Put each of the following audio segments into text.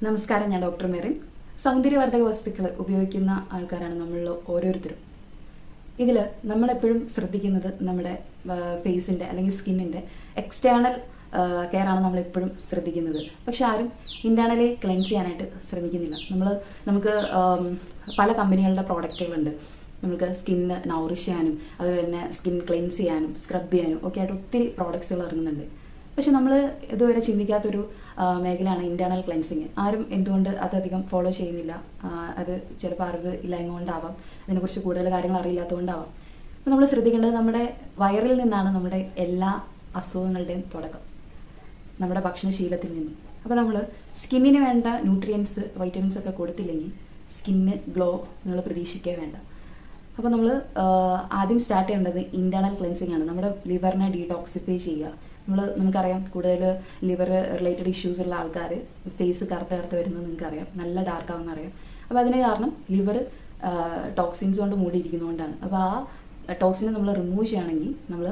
നമസ്കാരം, ഞാൻ ഡോക്ടർ മെറിൻ. സൗന്ദര്യവർദ്ധക വസ്തുക്കൾ ഉപയോഗിക്കുന്ന ആൾക്കാരാണ് നമ്മളിൽ ഓരോരുത്തരും. ഇതിൽ നമ്മളെപ്പോഴും ശ്രദ്ധിക്കുന്നത് നമ്മുടെ ഫേസിൻ്റെ അല്ലെങ്കിൽ സ്കിന്നിൻ്റെ എക്സ്റ്റേണൽ കെയർ ആണ് നമ്മളെപ്പോഴും ശ്രദ്ധിക്കുന്നത്. പക്ഷെ ആരും ഇൻറ്റേർണലി ക്ലെൻസ് ചെയ്യാനായിട്ട് ശ്രമിക്കുന്നില്ല. നമുക്ക് പല കമ്പനികളുടെ പ്രോഡക്റ്റുകളുണ്ട്. നമുക്ക് സ്കിന്ന് നൗറിഷ് ചെയ്യാനും അതുപോലെ തന്നെ സ്കിൻ ക്ലെൻസ് ചെയ്യാനും സ്ക്രബ് ചെയ്യാനും ഒക്കെ ആയിട്ട് ഒത്തിരി പ്രോഡക്ട്സുകൾ ഇറങ്ങുന്നുണ്ട്. പക്ഷെ നമ്മൾ ഇതുവരെ ചിന്തിക്കാത്തൊരു മേഖലയാണ് ഇൻറ്റേർണൽ ക്ലെൻസിങ്. ആരും എന്തുകൊണ്ട് അതധികം ഫോളോ ചെയ്യുന്നില്ല? അത് ചിലപ്പോൾ അറിവ് ഇല്ലായ്മ കൊണ്ടാവാം, അതിനെക്കുറിച്ച് കൂടുതൽ കാര്യങ്ങൾ അറിയില്ലാത്തതുകൊണ്ടാവാം. അപ്പോൾ നമ്മൾ ശ്രദ്ധിക്കേണ്ടത് നമ്മുടെ വയറിൽ നിന്നാണ് നമ്മുടെ എല്ലാ അസുഖങ്ങളുടെയും തുടക്കം, നമ്മുടെ ഭക്ഷണശീലത്തിൽ നിന്നും. അപ്പോൾ നമ്മൾ സ്കിന്നിന് വേണ്ട ന്യൂട്രിയൻസ്, വൈറ്റമിൻസ് ഒക്കെ കൊടുത്തില്ലെങ്കിൽ സ്കിന്ന് ഗ്ലോ നിങ്ങൾ പ്രതീക്ഷിക്കേ വേണ്ട. അപ്പോൾ നമ്മൾ ആദ്യം സ്റ്റാർട്ട് ചെയ്യേണ്ടത് ഇൻറ്റേർണൽ ക്ലെൻസിങ് ആണ്. നമ്മുടെ ലിവറിനെ ഡീടോക്സിഫൈ ചെയ്യുക. നമുക്കറിയാം, കൂടുതൽ ലിവർ റിലേറ്റഡ് ഇഷ്യൂസ് ഉള്ള ആൾക്കാർ ഫേസ് കറുത്ത് വരുന്നത് നിങ്ങൾക്കറിയാം, നല്ല ഡാർക്ക് ആവുമെന്ന് അറിയാം. അപ്പോൾ അതിന് കാരണം ലിവർ ടോക്സിൻസ് കൊണ്ട് മൂടിയിരിക്കുന്നതുകൊണ്ടാണ്. അപ്പോൾ ആ ടോക്സിനെ നമ്മൾ റിമൂവ് ചെയ്യണമെങ്കിൽ നമ്മൾ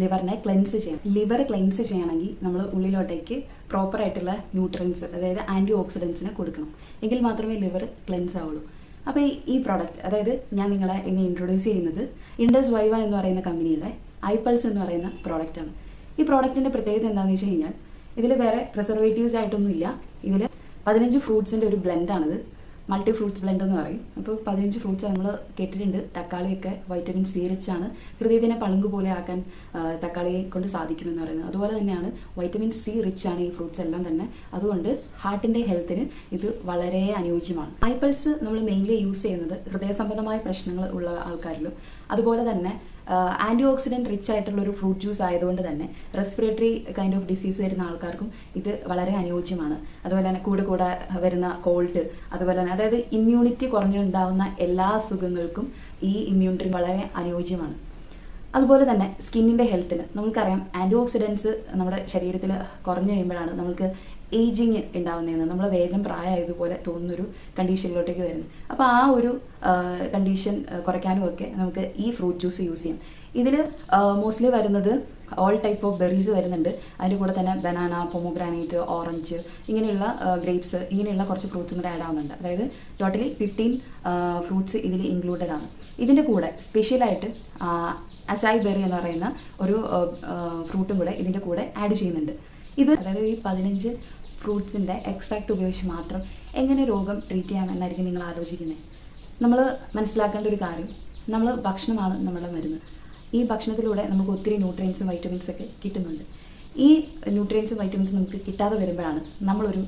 ലിവറിനെ ക്ലെൻസ് ചെയ്യണം. ലിവർ ക്ലെൻസ് ചെയ്യണമെങ്കിൽ നമ്മൾ ഉള്ളിലോട്ടേക്ക് പ്രോപ്പറായിട്ടുള്ള ന്യൂട്രിയൻസ്, അതായത് ആൻറ്റി ഓക്സിഡൻസിനെ കൊടുക്കണം. എങ്കിൽ മാത്രമേ ലിവർ ക്ലെൻസ് ആവുള്ളൂ. അപ്പോൾ ഈ പ്രോഡക്റ്റ്, അതായത് ഞാൻ നിങ്ങളെ ഇന്ന് ഇൻട്രൊഡ്യൂസ് ചെയ്യുന്നത് ഇൻഡസ് വൈവ എന്ന് പറയുന്ന കമ്പനിയുടെ ഐപൾസ് എന്ന് പറയുന്ന പ്രോഡക്റ്റാണ്. ഈ പ്രോഡക്റ്റിൻ്റെ പ്രത്യേകത എന്താണെന്ന് വെച്ച് കഴിഞ്ഞാൽ ഇതിൽ വേറെ പ്രിസർവേറ്റീവ്സ് ആയിട്ടൊന്നുമില്ല. ഇതിൽ 15 ഫ്രൂട്ട്സിൻ്റെ ഒരു ബ്ലെൻഡാണിത്. മൾട്ടി ഫ്രൂട്ട്സ് ബ്ലെൻഡ് എന്ന് പറയും. അപ്പോൾ 15 ഫ്രൂട്ട്സ് നമ്മൾ കേട്ടിട്ടുണ്ട്. തക്കാളിയൊക്കെ വൈറ്റമിൻ സി റിച്ച് ആണ്. ഹൃദയത്തിനെ പളുങ്ക് പോലെ ആക്കാൻ തക്കാളിയെ കൊണ്ട് സാധിക്കുമെന്ന് പറയുന്നത്. അതുപോലെ തന്നെയാണ് വൈറ്റമിൻ സി റിച്ച് ആണ് ഈ ഫ്രൂട്ട്സ് എല്ലാം തന്നെ. അതുകൊണ്ട് ഹാർട്ടിൻ്റെ ഹെൽത്തിന് ഇത് വളരെ അനുയോജ്യമാണ്. ഐപൾസ് നമ്മൾ മെയിൻലി യൂസ് ചെയ്യുന്നത് ഹൃദയ സംബന്ധമായ പ്രശ്നങ്ങൾ ഉള്ള ആൾക്കാരിലും അതുപോലെ തന്നെ ആൻറ്റി ഓക്സിഡൻറ്റ് റിച്ച് ആയിട്ടുള്ള ഒരു ഫ്രൂട്ട് ജ്യൂസ് ആയതുകൊണ്ട് തന്നെ റെസ്പിറേറ്ററി കൈൻഡ് ഓഫ് ഡിസീസ് വരുന്ന ആൾക്കാർക്കും ഇത് വളരെ അനുയോജ്യമാണ്. അതുപോലെ തന്നെ കൂടെ വരുന്ന കോൾഡ്, അതുപോലെ തന്നെ അതായത് ഇമ്മ്യൂണിറ്റി കുറഞ്ഞുണ്ടാവുന്ന എല്ലാ അസുഖങ്ങൾക്കും ഈ ഇമ്മ്യൂണിറ്റി വളരെ അനുയോജ്യമാണ്. അതുപോലെ തന്നെ സ്കിന്നിൻ്റെ ഹെൽത്തിന് നമുക്കറിയാം, ആൻറ്റി ഓക്സിഡൻസ് നമ്മുടെ ശരീരത്തിൽ കുറഞ്ഞു കഴിയുമ്പോഴാണ് നമുക്ക് ഏജിങ് ഉണ്ടാവുന്നതെന്ന്, നമ്മൾ വേഗം പ്രായമായതുപോലെ തോന്നുന്നൊരു കണ്ടീഷനിലോട്ടേക്ക് വരുന്നത്. അപ്പോൾ ആ ഒരു കണ്ടീഷൻ കുറയ്ക്കാനും ഒക്കെ നമുക്ക് ഈ ഫ്രൂട്ട് ജ്യൂസ് യൂസ് ചെയ്യാം. ഇതിൽ മോസ്റ്റ്ലി വരുന്നത് ഓൾ ടൈപ്പ് ഓഫ് ബെറീസ് വരുന്നുണ്ട്. അതിൻ്റെ കൂടെ തന്നെ ബനാന, പൊമോഗ്രാനൈറ്റ്, ഓറഞ്ച്, ഇങ്ങനെയുള്ള ഗ്രേപ്സ്, ഇങ്ങനെയുള്ള കുറച്ച് ഫ്രൂട്ട്സും കൂടെ ആഡ് ആവുന്നുണ്ട്. അതായത് ടോട്ടലി 15 ഫ്രൂട്ട്സ് ഇതിൽ ഇൻക്ലൂഡഡ് ആണ്. ഇതിൻ്റെ കൂടെ സ്പെഷ്യലായിട്ട് അസായി ബെറി എന്ന് പറയുന്ന ഒരു ഫ്രൂട്ടും കൂടെ ഇതിൻ്റെ കൂടെ ആഡ് ചെയ്യുന്നുണ്ട്. ഇത് അതായത് ഈ 15 ഫ്രൂട്ട്സിൻ്റെ എക്സ്ട്രാക്റ്റ് ഉപയോഗിച്ച് മാത്രം എങ്ങനെ രോഗം ട്രീറ്റ് ചെയ്യാമെന്നായിരിക്കും നിങ്ങൾ ആലോചിക്കുന്നത്. നമ്മൾ മനസ്സിലാക്കേണ്ട ഒരു കാര്യം, നമ്മൾ ഭക്ഷണമാണ് നമ്മുടെ മരുന്ന്. ഈ ഭക്ഷണത്തിലൂടെ നമുക്ക് ഒത്തിരി ന്യൂട്രിയൻസും വൈറ്റമിൻസൊക്കെ കിട്ടുന്നുണ്ട്. ഈ ന്യൂട്രിയൻസും വൈറ്റമിൻസും നമുക്ക് കിട്ടാതെ വരുമ്പോഴാണ് നമ്മളൊരു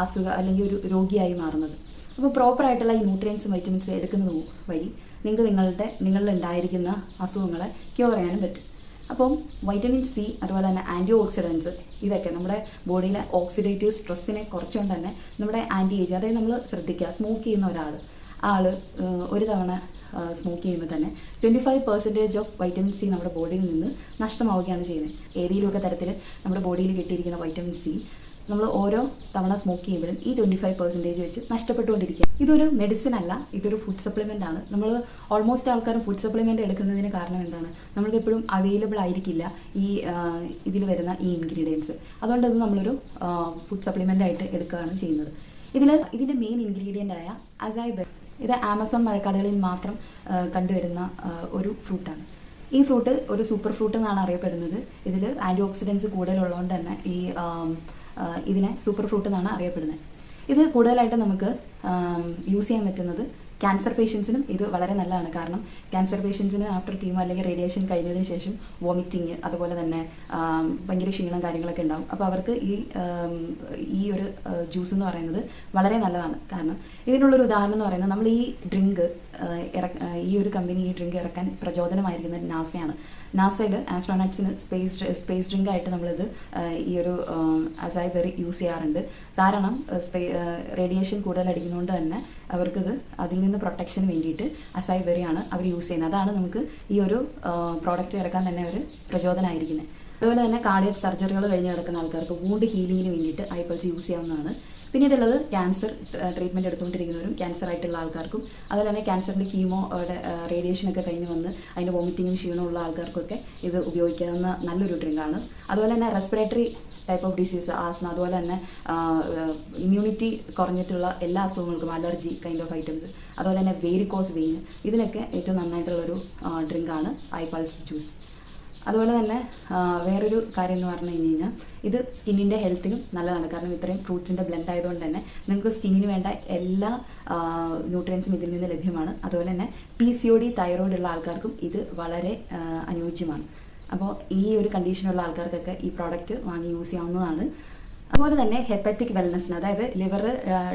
അസുഖം അല്ലെങ്കിൽ ഒരു രോഗിയായി മാറുന്നത്. അപ്പോൾ പ്രോപ്പറായിട്ടുള്ള ഈ ന്യൂട്രിയൻസും വൈറ്റമിൻസും എടുക്കുന്നത് വഴി നിങ്ങൾക്ക് നിങ്ങളിൽ ഉണ്ടായിരിക്കുന്ന അസുഖങ്ങളെ ക്യൂർ ചെയ്യാനും പറ്റും. അപ്പം വൈറ്റമിൻ സി, അതുപോലെ തന്നെ ആൻറ്റി ഓക്സിഡൻസ്, ഇതൊക്കെ നമ്മുടെ ബോഡിയിലെ ഓക്സിഡേറ്റീവ് സ്ട്രെസ്സിനെ കുറച്ചുകൊണ്ട് തന്നെ നമ്മുടെ ആൻറ്റി ഏജ്, അതായത് നമ്മൾ ശ്രദ്ധിക്കുക, സ്മോക്ക് ചെയ്യുന്ന ആൾ ഒരു തവണ സ്മോക്ക് ചെയ്യുമ്പോൾ തന്നെ 25% ഓഫ് വൈറ്റമിൻ സി നമ്മുടെ ബോഡിയിൽ നിന്ന് നഷ്ടമാവുകയാണ് ചെയ്യുന്നത്. ഏതെങ്കിലുമൊക്കെ തരത്തിൽ നമ്മുടെ ബോഡിയിൽ കിട്ടിയിരിക്കുന്ന വൈറ്റമിൻ സി നമ്മൾ ഓരോ തവണ സ്മോക്ക് ചെയ്യുമ്പോഴും ഈ 25% വെച്ച് നഷ്ടപ്പെട്ടുകൊണ്ടിരിക്കുക. ഇതൊരു മെഡിസിൻ അല്ല, ഇതൊരു ഫുഡ് സപ്ലിമെൻ്റ് ആണ്. നമ്മൾ ഓൾമോസ്റ്റ് ആൾക്കാരും ഫുഡ് സപ്ലിമെൻ്റ് എടുക്കുന്നതിന് കാരണം എന്താണ്? നമ്മൾക്ക് എപ്പോഴും അവൈലബിൾ ആയിരിക്കില്ല ഇതിൽ വരുന്ന ഈ ഇൻഗ്രീഡിയൻസ്. അതുകൊണ്ട് ഇത് നമ്മളൊരു ഫുഡ് സപ്ലിമെൻ്റ് ആയിട്ട് എടുക്കുകയാണ് ചെയ്യുന്നത്. ഇതിൻ്റെ മെയിൻ ഇൻഗ്രീഡിയൻ്റ് ആയ അസായി ബെറി, ഇത് ആമസോൺ മഴക്കാടുകളിൽ മാത്രം കണ്ടുവരുന്ന ഒരു ഫ്രൂട്ടാണ്. ഈ ഫ്രൂട്ട് ഒരു സൂപ്പർ ഫ്രൂട്ട് എന്നാണ് അറിയപ്പെടുന്നത്. ഇതിൽ ആൻറ്റി ഓക്സിഡൻസ് കൂടുതലുള്ളതുകൊണ്ട് തന്നെ ഇതിനെ സൂപ്പർ ഫ്രൂട്ട് എന്നാണ് അറിയപ്പെടുന്നത്. ഇത് കൂടുതലായിട്ട് നമുക്ക് യൂസ് ചെയ്യാൻ പറ്റുന്നത് ക്യാൻസർ പേഷ്യൻസിനും ഇത് വളരെ നല്ലതാണ്. കാരണം ക്യാൻസർ പേഷ്യൻസിന് ആഫ്റ്റർ കീമോ അല്ലെങ്കിൽ റേഡിയേഷൻ കഴിഞ്ഞതിന് ശേഷം വോമിറ്റിങ്, അതുപോലെ തന്നെ ഭയങ്കര ക്ഷീണം കാര്യങ്ങളൊക്കെ ഉണ്ടാകും. അപ്പോൾ അവർക്ക് ഈ ഒരു ജ്യൂസ് എന്ന് പറയുന്നത് വളരെ നല്ലതാണ്. കാരണം ഇതിനുള്ളൊരു ഉദാഹരണം എന്ന് പറയുന്നത്, നമ്മൾ ഈ ഡ്രിങ്ക് ഈ ഒരു കമ്പനി ഈ ഡ്രിങ്ക് ഇറക്കാൻ പ്രചോദനമായിരിക്കുന്നത് നാസയാണ്. നാസയിൽ ആസ്ട്രോനട്സിന് സ്പേസ് ഡ്രിങ്ക് ആയിട്ട് നമ്മളിത് ഈ ഒരു അസായി ബെറി യൂസ് ചെയ്യാറുണ്ട്. കാരണം റേഡിയേഷൻ കൂടുതൽ അടിക്കുന്നതുകൊണ്ട് തന്നെ അവർക്കിത് അതിൽ നിന്ന് പ്രൊട്ടക്ഷന് വേണ്ടിയിട്ട് അസായി ബെറിയാണ് അവർ യൂസ് ചെയ്യുന്നത്. അതാണ് നമുക്ക് ഈ ഒരു പ്രോഡക്റ്റ് ഇറക്കാൻ തന്നെ ഒരു പ്രചോദനമായിരിക്കുന്നത്. അതുപോലെ തന്നെ കാർഡിയക് സർജറികൾ കഴിഞ്ഞ് കിടക്കുന്ന ആൾക്കാർക്ക് വൂണ്ട് ഹീലിങ്ങിന് വേണ്ടിയിട്ട് ഐപൾസ് യൂസ് ചെയ്യാവുന്നതാണ്. പിന്നീടുള്ളത് ക്യാൻസർ ട്രീറ്റ്മെൻറ്റ് എടുത്തുകൊണ്ടിരിക്കുന്നവരും ക്യാൻസർ ആയിട്ടുള്ള ആൾക്കാർക്കും അതുപോലെ തന്നെ ക്യാൻസറിൻ്റെ കീമോ റേഡിയേഷനൊക്കെ കഴിഞ്ഞ് വന്ന് അതിൻ്റെ വോമിറ്റിങ്ങും ക്ഷീണമുള്ള ആൾക്കാർക്കൊക്കെ ഇത് ഉപയോഗിക്കാവുന്ന നല്ലൊരു ഡ്രിങ്കാണ്. അതുപോലെ തന്നെ respiratory type of disease, asthma, അതുപോലെ തന്നെ ഇമ്മ്യൂണിറ്റി കുറഞ്ഞിട്ടുള്ള എല്ലാ അസുഖങ്ങൾക്കും, അലർജി കൈൻഡ് ഓഫ് ഐറ്റംസ്, അതുപോലെ തന്നെ വേരിക്കോസ് വെയിൻ, ഇതിനൊക്കെ ഏറ്റവും നന്നായിട്ടുള്ളൊരു ഡ്രിങ്കാണ് ഐ പൾസ് ജ്യൂസ്. അതുപോലെ തന്നെ വേറൊരു കാര്യം എന്ന് പറഞ്ഞു കഴിഞ്ഞാൽ ഇത് സ്കിന്നിൻ്റെ ഹെൽത്തിനും നല്ലതാണ്. കാരണം ഇത്രയും ഫ്രൂട്ട്സിൻ്റെ ബ്ലെൻഡ് ആയതുകൊണ്ട് തന്നെ നിങ്ങൾക്ക് സ്കിന്നിന് വേണ്ട എല്ലാ ന്യൂട്രിയൻസും ഇതിൽ നിന്ന് ലഭ്യമാണ്. അതുപോലെ തന്നെ PCOD, തൈറോയ്ഡ് ഉള്ള ആൾക്കാർക്കും ഇത് വളരെ അനുയോജ്യമാണ്. അപ്പോൾ ഈ ഒരു കണ്ടീഷനുള്ള ആൾക്കാർക്കൊക്കെ ഈ പ്രോഡക്റ്റ് വാങ്ങി യൂസ് ചെയ്യാവുന്നതാണ്. അതുപോലെ തന്നെ ഹെപ്പറ്റിക് വെൽനെസ്സിന്, അതായത് ലിവർ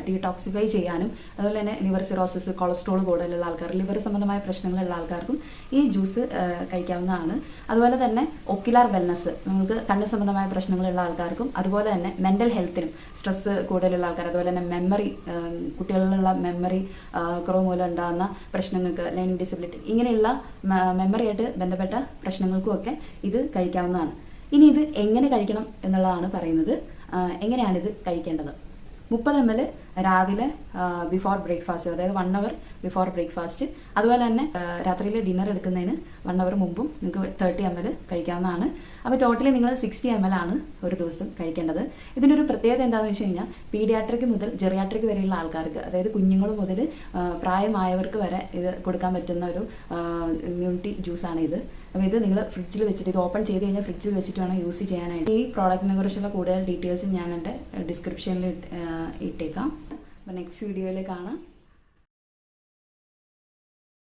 ഡീടോക്സിഫൈ ചെയ്യാനും, അതുപോലെ തന്നെ ലിവർ സിറോസിസ്, കൊളസ്ട്രോൾ കൂടുതലുള്ള ആൾക്കാർ, ലിവർ സംബന്ധമായ പ്രശ്നങ്ങളുള്ള ആൾക്കാർക്കും ഈ ജ്യൂസ് കഴിക്കാവുന്നതാണ്. അതുപോലെ തന്നെ ഒക്യുലാർ വെൽനെസ്, നമുക്ക് കണ്ണ് സംബന്ധമായ പ്രശ്നങ്ങളുള്ള ആൾക്കാർക്കും, അതുപോലെ തന്നെ മെൻ്റൽ ഹെൽത്തിനും, സ്ട്രെസ്സ് കൂടുതലുള്ള ആൾക്കാർ, അതുപോലെ തന്നെ മെമ്മറി, കുട്ടികളിലുള്ള മെമ്മറി കുറവ് മൂലം ഉണ്ടാകുന്ന പ്രശ്നങ്ങൾക്ക്, ലേണിംഗ് ഡിസബിലിറ്റി, ഇങ്ങനെയുള്ള മെമ്മറിയായിട്ട് ബന്ധപ്പെട്ട പ്രശ്നങ്ങൾക്കുമൊക്കെ ഇത് കഴിക്കാവുന്നതാണ്. ഇനി ഇത് എങ്ങനെ കഴിക്കണം എന്നുള്ളതാണ് പറയുന്നത്. എങ്ങനെയാണിത് കഴിക്കേണ്ടത്? 30 ml രാവിലെ ബിഫോർ ബ്രേക്ക്ഫാസ്റ്റ്, അതായത് 1 hour ബിഫോർ ബ്രേക്ക്ഫാസ്റ്റ്. അതുപോലെ തന്നെ രാത്രിയിൽ ഡിന്നർ എടുക്കുന്നതിന് 1 hour മുമ്പും നിങ്ങൾക്ക് 30 ml കഴിക്കാവുന്നതാണ്. അപ്പോൾ ടോട്ടലി നിങ്ങൾ 60 ml ആണ് ഒരു ദിവസം കഴിക്കേണ്ടത്. ഇതിൻ്റെ ഒരു പ്രത്യേകത എന്താണെന്ന് വെച്ച് കഴിഞ്ഞാൽ പീഡിയാട്രിക് മുതൽ ജെറിയാട്രിക് വരെയുള്ള ആൾക്കാർക്ക്, അതായത് കുഞ്ഞുങ്ങൾ മുതൽ പ്രായമായവർക്ക് വരെ ഇത് കൊടുക്കാൻ പറ്റുന്ന ഒരു ഇമ്മ്യൂണിറ്റി ജ്യൂസാണ് ഇത്. അപ്പോൾ ഇത് നിങ്ങൾ ഫ്രിഡ്ജിൽ വെച്ചിട്ട്, ഇത് ഓപ്പൺ ചെയ്ത് കഴിഞ്ഞാൽ ഫ്രിഡ്ജിൽ വെച്ചിട്ട് വേണം യൂസ് ചെയ്യാനായിട്ട്. ഈ പ്രോഡക്റ്റിനെ കുറിച്ചുള്ള കൂടുതൽ ഡീറ്റെയിൽസ് ഞാൻ എൻ്റെ ഡിസ്ക്രിപ്ഷനിൽ ഇട്ടേക്കാം. അപ്പോൾ നെക്സ്റ്റ് വീഡിയോയിൽ കാണാം.